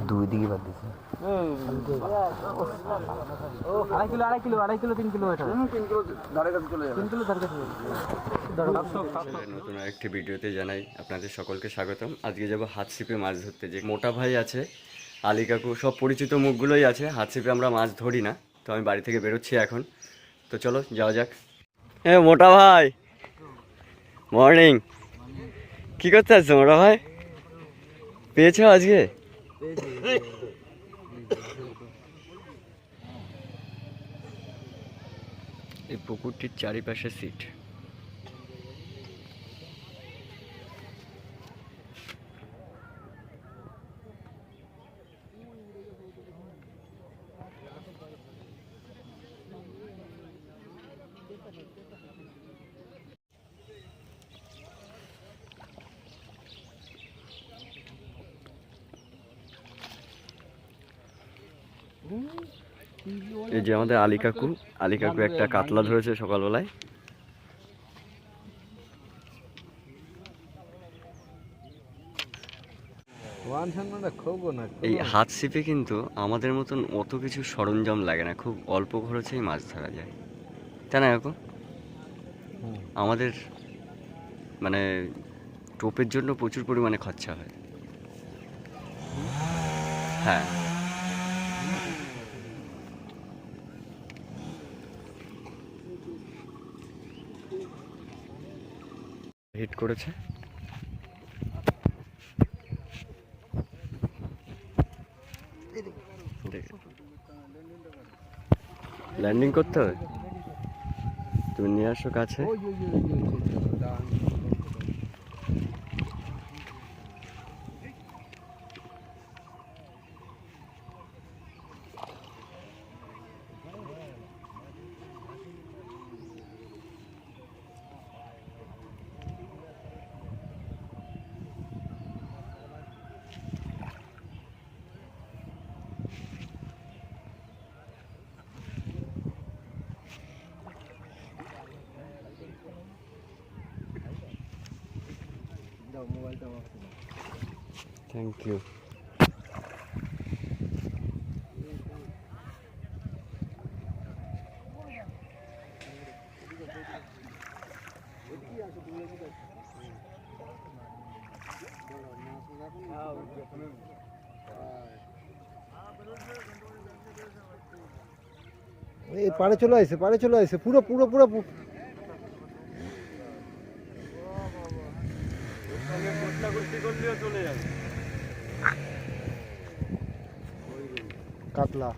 দুই দিকে বাদ দিছে। নতুন আরেকটি ভিডিওতে জানাই আপনাদের সকলকে স্বাগতম। আজকে যাব হাত ছিপে মাছ ধরতে। যে মোটা ভাই আছে, আলী কাকু, সব পরিচিত মুখগুলোই আছে। হাত ছিপে আমরা মাছ ধরি না, তো আমি বাড়ি থেকে বেরোচ্ছি এখন। তো চলো যাওয়া যাক। হ্যাঁ মোটা ভাই, মর্নিং। কি করতে আসছো মোটা ভাই? পেয়েছো আজকে? এই পুকুরটির চারিপাশে সিট। এই যে আমাদের আলী কাকু একটা কাতলা ধরেছে সকালবেলায়। এই হাত ছিপে কিন্তু আমাদের মতন অত কিছু সরঞ্জাম লাগে না, খুব অল্প খরচেই মাছ ধরা যায়, তাই না কাকু? আমাদের মানে টোপের জন্য প্রচুর পরিমাণে খরচা হয়। হ্যাঁ, হিট করেছে। ল্যান্ডিং করতে হবে, তুমি নিয়ে আসো কাছে। Thank you. এই পাড়ে চলে আসছে পুরো পুরো পুরো কাতলা।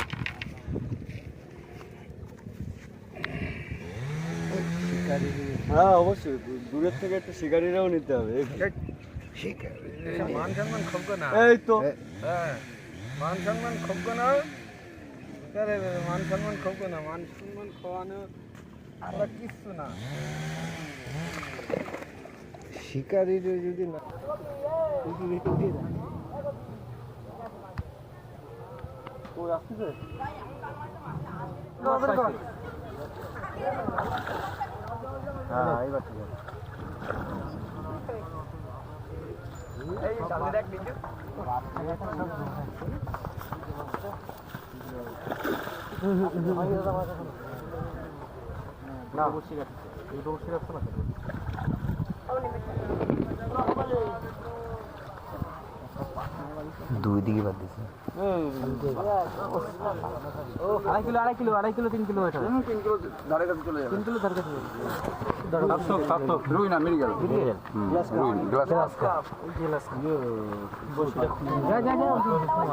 হ্যাঁ অবশ্যই, দূরের থেকে একটু শিকারিরাও নিতে হবে। মান সম্মান খোবগো না, এই তো মান সম্মান খোবগো না, মান সম্মান খোবগো না, মান সম্মান খাওয়ানো আমরা কিচ্ছু না। শিকারির যদি না হ্যাঁ এইবার ঠিক আছে। দুই দিকে বাদ দিছে। আড়াই কিলো 3 কিলো এটা। 3 কিলো ধারে কাছে চলে যাবে। 3 কিলো ধারে কাছে রুই না মিল গেল। Glass cup.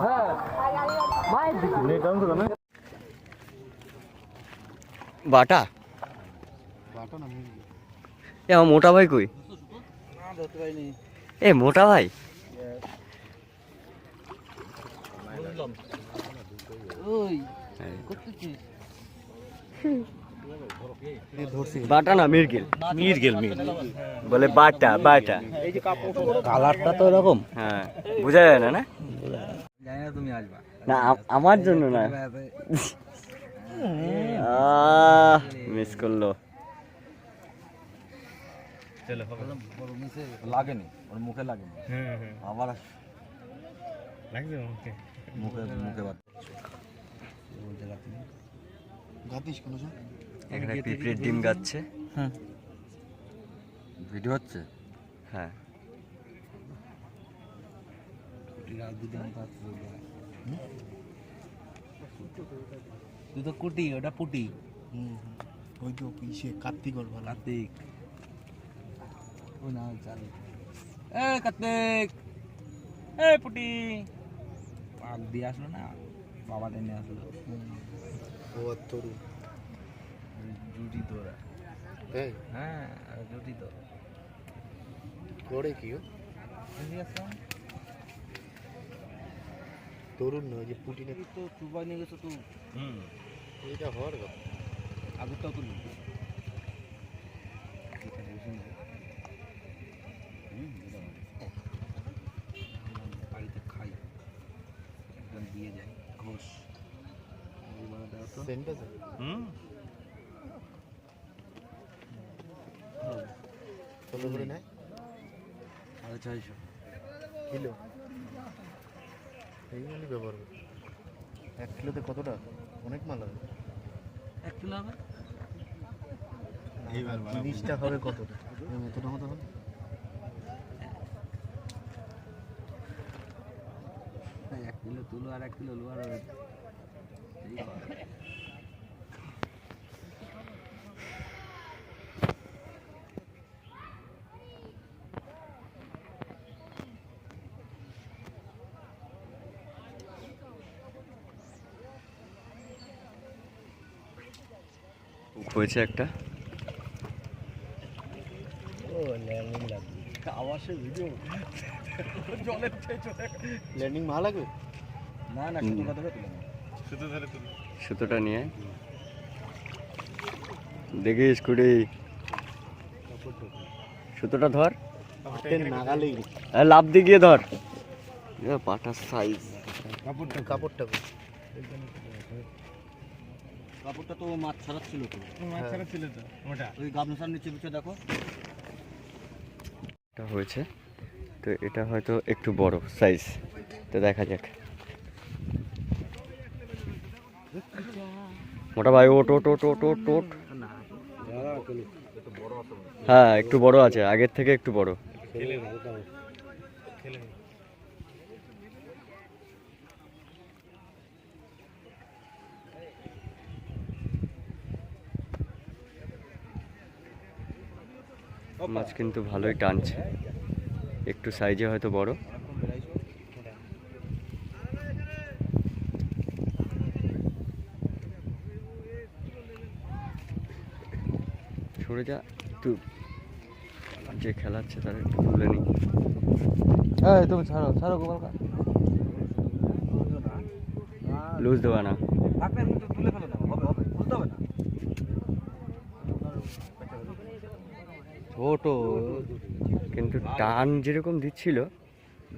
হ্যাঁ ভাই নেট ডাউন তো না। বাটা বাটা না মিল। এ আমার মোটা ভাই কই? না ধরতে পারিনি। এ মোটা ভাই, ওই করতেছিস বাটা না মিরগেল। বলে বাটা বাটা। কালারটা তো এরকম। হ্যাঁ বোঝা যায় না, না জানি না তুমি আসবা না আমার জন্য না। মিস করলো। লাগেনি, ওর মুখে লাগেনি। আবার মুখে মুখে বাদ গাতিস কোনো সময়? এখানে পিঁপড়ের ডিম গাচ্ছে। হ্যাঁ ভিডিও হচ্ছে। হ্যাঁ তুই তো কুটি, ওটা পুটি। ওই তো পিছে কার্তিক ওর ভালো। কার্তিক ও না চালু। এ কার্তিক, এ পুটি পাক দিয়ে আসলো না, বাবা টেনে আসলো। ও আর তরু জুটি তোরা। হ্যাঁ হ্যাঁ জুটি তো করে কি ও তরুণ নয় যে পুটি না তো চুবাই নিয়ে গেছো তুই। এটা হওয়ার কথা। আগেরটাও তুলি বাড়িতে খাই, একদম দিয়ে যাই ঘোষ। সেন্ট আছে? কত করে নেয়? 650 কিলো। এই মানে ব্যবহার করি। 1 কিলোতে কত টাকা? অনেক মাল হবে। 1 কিলো হবে। জিনিসটা হবে কতটা? এতটা মতো হবে। হ্যাঁ, 1 কিলো তুলো আর 1 কিলো লোয়ার হবে। হয়েছে একটা। ল্যান্ডিং মাল লাগবে? না না শুধু কথা তুলে সুতোটা নিয়ে দেখিস কুড়ি, সুতোটা ধর, নাগালেই লাভ দিয়ে গিয়ে ধর। পাটার সাইজ। কাপড়টা কাপড়টা তো মাছ ছাড়া ছিল তো। মাছ ছাড়া ছিল তো ওটা। ওই গামছার নিচে নিচে দেখো। এটা হয়েছে তো, এটা হয়তো একটু বড় সাইজ, তো দেখা যাক। মোটা ভাই ওট ওট ওট ওট ওট ওট। হ্যাঁ একটু বড় আছে, আগের থেকে একটু বড়। মাছ কিন্তু ভালোই টানছে, একটু সাইজে হয়তো বড়। সরে যা একটু, যে খেলাচ্ছে তারা একটু তুলে নি। তুমি ছাড়ো ছাড়ো গোপাল কা লুজ দেওয়া না। তুলে ফেলো না, হবে হবে, তুলতে হবে না। ছোট কিন্তু টান যেরকম দিচ্ছিল,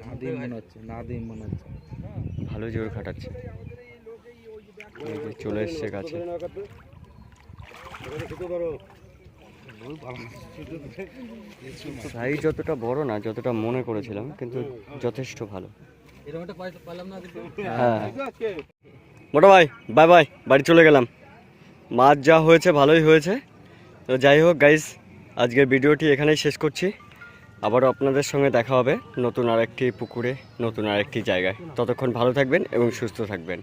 নাদিম মনে হচ্ছে, নাদিম মনে হচ্ছে। ভালো জোর খাটাচ্ছে। এই যে চলে এসছে কাছে। সাইজ যতটা বড় না, যতটা মনে করেছিলাম, কিন্তু যথেষ্ট ভালো। এরকম একটা পাইলাম না কিন্তু। হ্যাঁ মোটা ভাই, বাই বাই, বাড়ি চলে গেলাম। মাছ যা হয়েছে ভালোই হয়েছে। তো যাই হোক গাইস, আজকের ভিডিওটি এখানেই শেষ করছি। আবারও আপনাদের সঙ্গে দেখা হবে নতুন আরেকটি পুকুরে, নতুন আরেকটি জায়গায়। ততক্ষণ ভালো থাকবেন এবং সুস্থ থাকবেন।